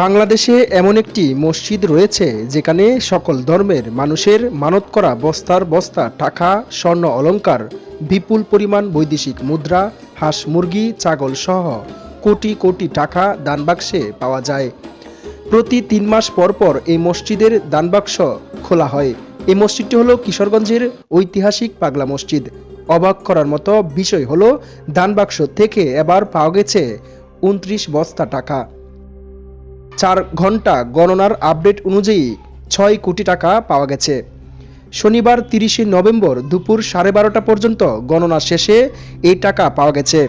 বাংলাদেশে এমন একটি মসজিদ রয়েছে যেখানে সকল ধর্মের মানুষের মানত করা বস্তার বস্তা টাকা, স্বর্ণ অলংকার, বিপুল পরিমাণ বৈদেশিক মুদ্রা, হাঁস মুরগি, ছাগল সহ কোটি কোটি টাকা দানবাক্সে পাওয়া যায়। প্রতি ৩ মাস পর পর এই মসজিদের দানবাক্স খোলা হয়। এই মসজিদটি হলো কিশোরগঞ্জের ঐতিহাসিক পাগলা মসজিদ। অবাক করার মতো বিষয় হলো দানবাক্স থেকে এবার পাওয়া গেছে ২৯ বস্তা টাকা। ৪ ঘন্টা গণনার আপডেট অনুযায়ী ৬ কোটি টাকা পাওয়া গেছে। শনিবার ৩০শে নভেম্বর দুপুর 12:30 পর্যন্ত গণনা শেষে এই টাকা পাওয়া গেছে।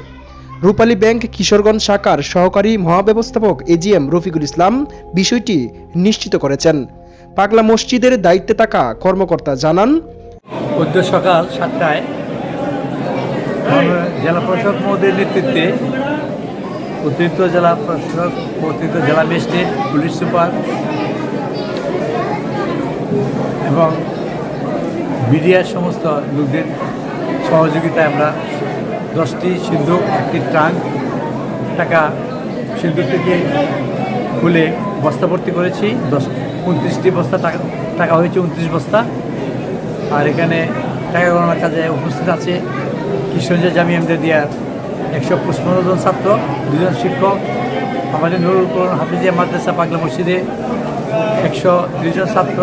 রূপালী ব্যাংক কিশোরগঞ্জ শাখার সহকারী মহাব্যবস্থাপক এজিএম রফিকুল ইসলাম বিষয়টি নিশ্চিত করেছেন। পাগলা মসজিদের দায়িত্বে থাকা কর্মকর্তা জানান, সকাল 7টায় জেলা প্রশাসক মহোদয়ের নেতৃত্বে অতিরিক্ত জেলা প্রশাসক, অতিরিক্ত জেলা ম্যাজিস্ট্রেট, পুলিশ সুপার এবং মিডিয়ার সমস্ত লোকদের সহযোগিতায় আমরা 10টি সিন্ধুক, একটি ট্রাঙ্ক টাকা সিন্ধুক থেকে খুলে বস্তা ভর্তি করেছি। 29টি বস্তা টাকা হয়েছে 29 বস্তা। আর এখানে টাকা গণনার কাজে উপস্থিত আছে কিশোরগঞ্জ জামিয়া ইমদাদিয়ার 155 জন ছাত্র, 2 জন শিক্ষক, আমাদের নুরুল কুরআন হাফিজিয়া মাদ্রাসা পাগলা মসজিদে 130 জন ছাত্র,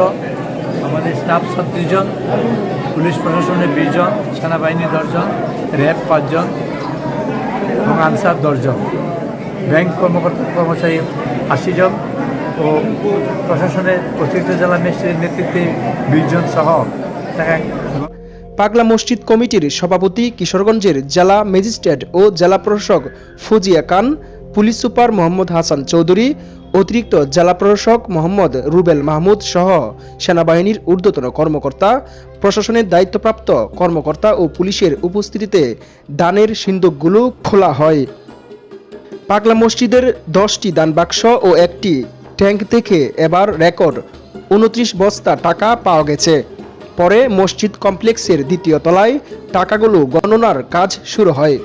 আমাদের স্টাফ 36 জন, পুলিশ প্রশাসনের 20 জন, সেনাবাহিনী 10 জন, র্যাব 5 জন এবং আনসার 10 জন, ব্যাংক কর্মচারী 80 জন ও প্রশাসনের অতিরিক্ত জেলা ম্যাজিস্ট্রেটের নেতৃত্বে 20 জন সহ টাকা। পাগলা মসজিদ কমিটির সভাপতি কিশোরগঞ্জের জেলা ম্যাজিস্ট্রেট ও জেলা প্রশাসক ফজিয়া খান, পুলিশ সুপার মোহাম্মদ হাসান চৌধুরী, অতিরিক্ত জেলা প্রশাসক মোহাম্মদ রুবেল মাহমুদ সহ সেনাবাহিনীর ঊর্ধ্বতন কর্মকর্তা, প্রশাসনের দায়িত্বপ্রাপ্ত কর্মকর্তা ও পুলিশের উপস্থিতিতে দানের সিন্দুকগুলো খোলা হয়। পাগলা মসজিদের 10টি দান বাক্স ও একটি ট্যাঙ্ক থেকে এবার রেকর্ড 29 বস্তা টাকা পাওয়া গেছে। পরে মসজিদ কমপ্লেক্সের 2য় তলায় টাকাগুলো গণনার কাজ শুরু হয়।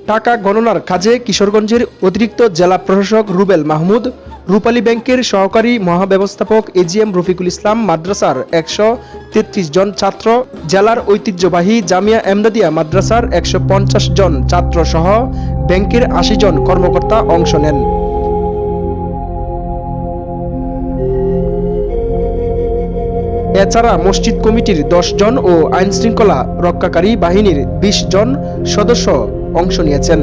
টাকা গণনার কাজে কিশোরগঞ্জের অতিরিক্ত জেলা প্রশাসক রুবেল মাহমুদ, রূপালী ব্যাংকের সহকারী মহাব্যবস্থাপক এজিএম রফিকুল ইসলাম, মাদ্রাসার 133 জন ছাত্র, জেলার ঐতিহ্যবাহী জামিয়া এমদাদিয়া মাদ্রাসার 150 জন ছাত্র সহ ব্যাংকের 80 জন কর্মকর্তা অংশ নেন। এছাড়া মসজিদ কমিটির 10 জন ও আইনশৃঙ্খলা রক্ষাকারী বাহিনীর 20 জন সদস্য অংশ নিয়েছেন।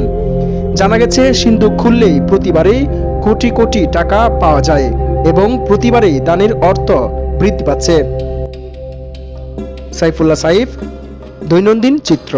জানা গেছে সিন্ধুক খুললেই প্রতিবারেই কোটি কোটি টাকা পাওয়া যায় এবং প্রতিবারেই দানের অর্থ বৃদ্ধি পাচ্ছে। সাইফুল্লাহ সাইফ, দৈনন্দিন চিত্র।